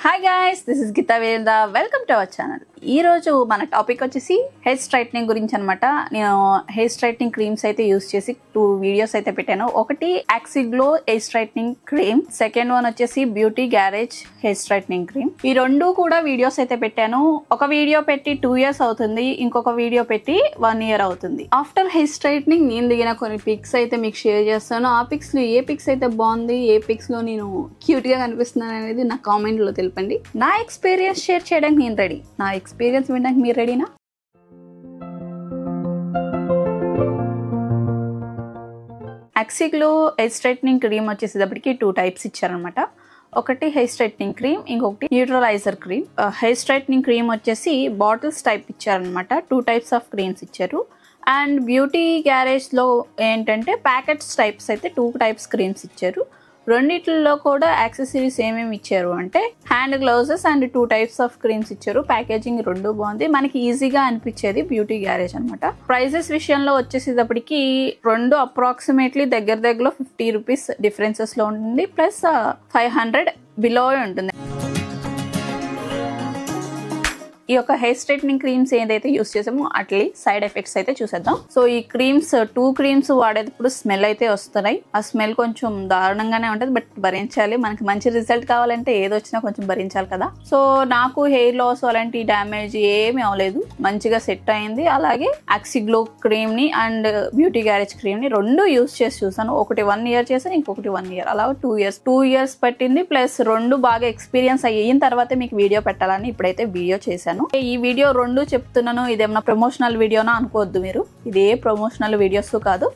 Hi guys, this is Gita Velda. Welcome to our channel. ఈ రోజు మన topic వచ్చేసి హెయిర్ స్ట్రైట్నింగ్ గురించి అన్నమాట. నేను హెయిర్ స్ట్రైట్నింగ్ క్రీమ్స్ అయితే యూస్ చేసి 2 వీడియోస్ అయితే పెట్టాను. ఒకటి యాక్సిగ్లో hair straightening cream, second one వచ్చేసి beauty garage hair straightening cream. ఈ రెండు కూడా వీడియోస్ అయితే పెట్టాను. ఒక వీడియో పెట్టి 2 ఇయర్స్ అవుతుంది, ఇంకొక వీడియో పెట్టి 1 ఇయర్ అవుతుంది. ఆఫ్టర్ హెయిర్ స్ట్రైట్నింగ్ నేను దిగిన కొన్ని పిక్స్ అయితే మీకు షేర్ చేస్తాను. ఆ పిక్స్ లో ఏ పిక్స్ అయితే బాగుంది, ఏ పిక్స్ లో నేను క్యూట్ గా కనిపిస్తున్నాను అనేది నా కామెంట్ లో తెలిపండి. నా ఎక్స్పీరియన్స్ షేర్ చేయడానికి నేను రెడీ. నా ఎక్స్పీరియన్స్ వినడానికి మీరు రెడీనా? యాక్సిగ్లో హెయిర్ స్ట్రైట్నింగ్ క్రీమ్ వచ్చేసేటప్పటికి 2 టైప్స్ ఇచ్చారనమాట. ఒకటి హెయిర్ స్ట్రైట్నింగ్ క్రీమ్, ఇంకొకటి neutraliser cream. Hair straightening cream వచ్చేసి బాటిల్స్ టైప్ ఇచ్చారనమాట. 2 టైప్స్ ఆఫ్ క్రీమ్స్ ఇచ్చారు. అండ్ బ్యూటీ గ్యారేజ్లో ఏంటంటే ప్యాకెట్స్ టైప్స్ అయితే 2 టైప్స్ క్రీమ్స్ ఇచ్చారు. రెండిట్లో కూడా యాక్సెసరీస్ ఏమేమి ఇచ్చారు అంటే hand gloves and 2 types of creams ఇచ్చారు. ప్యాకేజింగ్ రెండు బాగుంది, మనకి ఈజీగా అనిపించేది బ్యూటీ గ్యారేజ్ అనమాట. ప్రైజెస్ విషయంలో వచ్చేసేటప్పటికి రెండు అప్రాక్సిమేట్లీ దగ్గర 50 రూపీస్ డిఫరెన్సెస్ లో ఉంటుంది, ప్లస్ 500 బిలో ఉంటుంది. ఈ యొక్క హెయిర్ స్ట్రైట్నింగ్ క్రీమ్స్ ఏదైతే యూస్ చేసామో అట్లీ సైడ్ ఎఫెక్ట్స్ అయితే చూసేద్దాం. సో ఈ క్రీమ్స్ 2 క్రీమ్స్ వాడేటప్పుడు స్మెల్ అయితే వస్తున్నాయి. ఆ స్మెల్ కొంచెం దారుణంగానే ఉంటుంది, బట్ భరించాలి. మనకి మంచి రిజల్ట్ కావాలంటే ఏదొచ్చినా కొంచెం భరించాలి కదా. సో నాకు హెయిర్ లాస్ అలాంటి డ్యామేజ్ ఏమీ అవ్వలేదు, మంచిగా సెట్ అయింది. అలాగే యాక్సిగ్లో క్రీమ్ ని అండ్ బ్యూటీ గ్యారేజ్ క్రీమ్ ని రెండు యూస్ చేసి చూసాను. ఒకటి 1 ఇయర్ చేశాను, ఇంకొకటి 1 ఇయర్, అలా 2 ఇయర్స్ పట్టింది. ప్లస్ రెండు బాగా ఎక్స్పీరియన్స్ అయిన తర్వాత మీకు వీడియో పెట్టాలని ఇప్పుడైతే వీడియో చేశాను. ఈ వీడియో రెండు చెప్తున్నాను, ఇదేమన్నా ప్రమోషనల్ వీడియోనా అనుకోవద్దు మీరు. ఇదే ప్రమోషనల్ వీడియోస్ కాదు.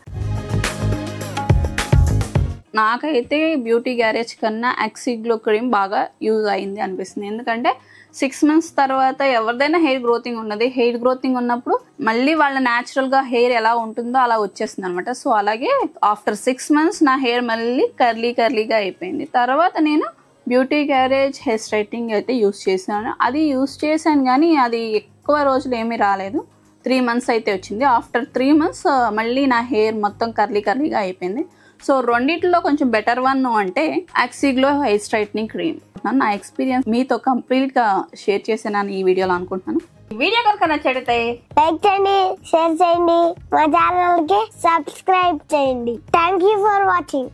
నాకైతే బ్యూటీ గ్యారేజ్ కన్నా యాక్సిగ్లో క్రీమ్ బాగా యూజ్ అయింది అనిపిస్తుంది. ఎందుకంటే 6 months తర్వాత ఎవరిదైనా హెయిర్ గ్రోతింగ్ ఉన్నది. హెయిర్ గ్రోతింగ్ ఉన్నప్పుడు మళ్ళీ వాళ్ళ న్యాచురల్ గా హెయిర్ ఎలా ఉంటుందో అలా వచ్చేస్తుంది అనమాట. సో అలాగే ఆఫ్టర్ 6 months నా హెయిర్ మళ్ళీ కర్లీగా అయిపోయింది. తర్వాత నేను బ్యూటీ గ్యారేజ్ హెయిర్ స్ట్రైట్నింగ్ అయితే యూస్ చేశాను. అది యూస్ చేశాను కానీ అది ఎక్కువ రోజులు ఏమీ రాలేదు. 3 months అయితే వచ్చింది. ఆఫ్టర్ 3 months మళ్ళీ నా హెయిర్ మొత్తం కర్లీగా అయిపోయింది. సో రెండిట్లో కొంచెం బెటర్ వన్ అంటే యాక్సిగ్లో హెయిర్ స్ట్రైట్నింగ్ క్రీమ్. నా ఎక్స్పీరియన్స్ మీతో కంప్లీట్ గా షేర్ చేశాను ఈ వీడియోలో అనుకుంటున్నాను. వీడియో కనుక నచ్చితే లైక్ చేయండి, షేర్ చేయండి, మా ఛానల్ కి సబ్స్క్రైబ్ చేయండి. Thank you for watching.